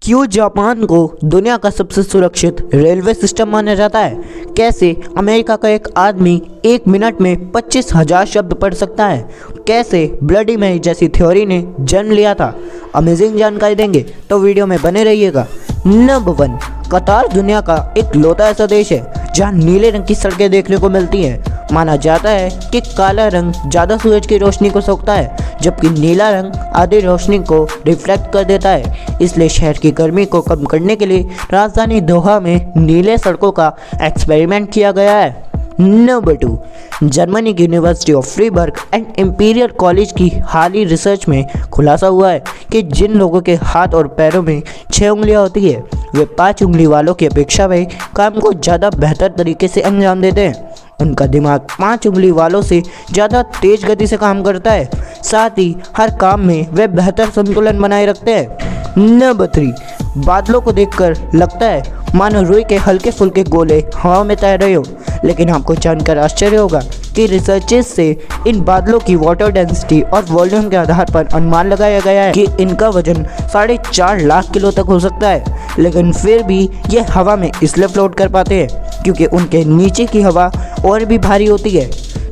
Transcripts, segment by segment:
क्यों जापान को दुनिया का सबसे सुरक्षित रेलवे सिस्टम माना जाता है? कैसे अमेरिका का एक आदमी 1 मिनट में 25,000 शब्द पढ़ सकता है? कैसे ब्लडी मैरी जैसी थ्योरी ने जन्म लिया था? अमेजिंग जानकारी देंगे, तो वीडियो में बने रहिएगा। नंबर 1, कतार दुनिया का एक लौता ऐसा देश है जहां नीले रंग की सड़कें देखने को मिलती हैं। माना जाता है कि काला रंग ज़्यादा सूरज की रोशनी को सोखता है, जबकि नीला रंग आधी रोशनी को रिफ्लेक्ट कर देता है। इसलिए शहर की गर्मी को कम करने के लिए राजधानी दोहा में नीले सड़कों का एक्सपेरिमेंट किया गया है। नंबर 2, जर्मनी की university of Freiburg and imperial college की हाल ही रिसर्च में खुलासा हुआ है कि जिन लोगों के हाथ और पैरों में 6 उंगलियां होती है, वे 5 उंगली वालों की अपेक्षा में काम को ज़्यादा बेहतर तरीके से अंजाम देते हैं। उनका दिमाग 5 उंगली वालों से ज़्यादा तेज गति से काम करता है, साथ ही हर काम में वे बेहतर संतुलन बनाए रखते हैं। नंबर 3, बादलों को देखकर लगता है मानो रुई के हल्के फुल्के गोले हवा में तैर रहे हो, लेकिन आपको जानकर आश्चर्य होगा कि रिसर्चेस से इन बादलों की वाटर डेंसिटी और वॉल्यूम के आधार पर अनुमान लगाया गया है कि इनका वजन 4.5 लाख किलो तक हो सकता है, लेकिन फिर भी ये हवा में इसलिए फ्लोट कर पाते हैं क्योंकि उनके नीचे की हवा और भी भारी होती है।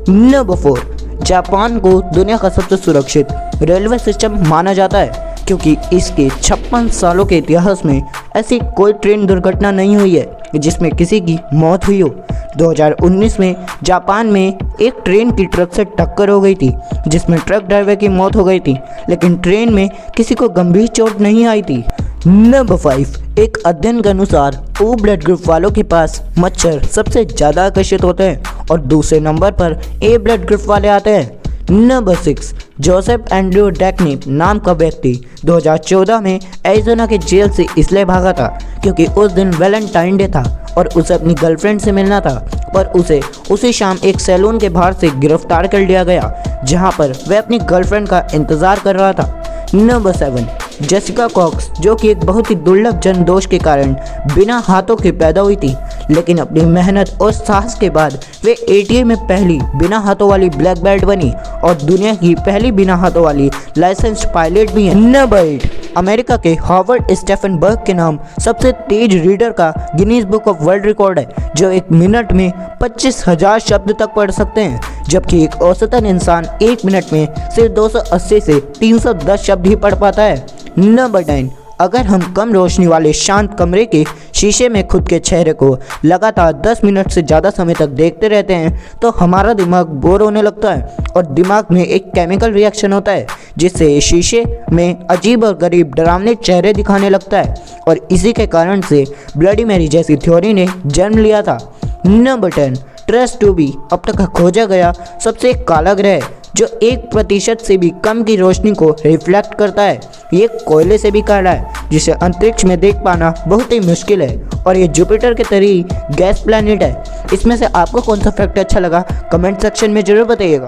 नंबर 4, जापान को दुनिया का सबसे सुरक्षित रेलवे सिस्टम माना जाता है क्योंकि इसके 56 सालों के इतिहास में ऐसी कोई ट्रेन दुर्घटना नहीं हुई है जिसमें किसी की मौत हुई हो। 2019 में जापान में एक ट्रेन की ट्रक से टक्कर हो गई थी, जिसमें ट्रक ड्राइवर की मौत हो गई थी, लेकिन ट्रेन में किसी को गंभीर चोट नहीं आई थी। नंबर 5, एक अध्ययन के अनुसार ओ ब्लड ग्रुप वालों के पास मच्छर सबसे ज़्यादा आकर्षित होते हैं और दूसरे नंबर पर ए ब्लड ग्रुप वाले आते हैं। नंबर 6, जोसेफ एंड्रयू डैकनी नाम का व्यक्ति 2014 में एरिज़ोना के जेल से इसलिए भागा था क्योंकि उस दिन वैलेंटाइन डे था और उसे अपनी गर्लफ्रेंड से मिलना था, पर उसे उसी शाम एक सैलून के बाहर से गिरफ्तार कर लिया गया जहां पर वह अपनी गर्लफ्रेंड का इंतज़ार कर रहा था। नंबर 7, जेसिका कॉक्स, जो कि एक बहुत ही दुर्लभ जन्म दोष के कारण बिना हाथों के पैदा हुई थी, लेकिन अपनी मेहनत और साहस के बाद वे एटीए में पहली बिना हाथों वाली ब्लैक बेल्ट बनी और दुनिया की पहली बिना हाथों वाली लाइसेंस्ड पायलट भी है। नंबर 8, अमेरिका के हॉवर्ड स्टेफनबर्ग के नाम सबसे तेज रीडर का Guinness book of world record है, जो 1 मिनट में 25,000 शब्द तक पढ़ सकते हैं, जबकि एक औसतन इंसान 1 मिनट में सिर्फ 280 से 310 शब्द ही पढ़ पाता है। नंबर 9, अगर हम कम रोशनी वाले शांत कमरे के शीशे में खुद के चेहरे को लगातार 10 मिनट से ज़्यादा समय तक देखते रहते हैं तो हमारा दिमाग बोर होने लगता है और दिमाग में एक केमिकल रिएक्शन होता है जिससे शीशे में अजीब और गरीब डरावने चेहरे दिखाने लगता है, और इसी के कारण से ब्लडी मैरी जैसी थ्योरी ने जन्म लिया था। नंबर 10, ट्रस्ट टू बी अब तक खोजा गया सबसे काला ग्रह है जो 1% से भी कम की रोशनी को रिफ्लेक्ट करता है। ये कोयले से भी काला है जिसे अंतरिक्ष में देख पाना बहुत ही मुश्किल है, और ये जुपिटर के तरह गैस प्लैनेट है। इसमें से आपको कौन सा फैक्ट अच्छा लगा, कमेंट सेक्शन में जरूर बताइएगा।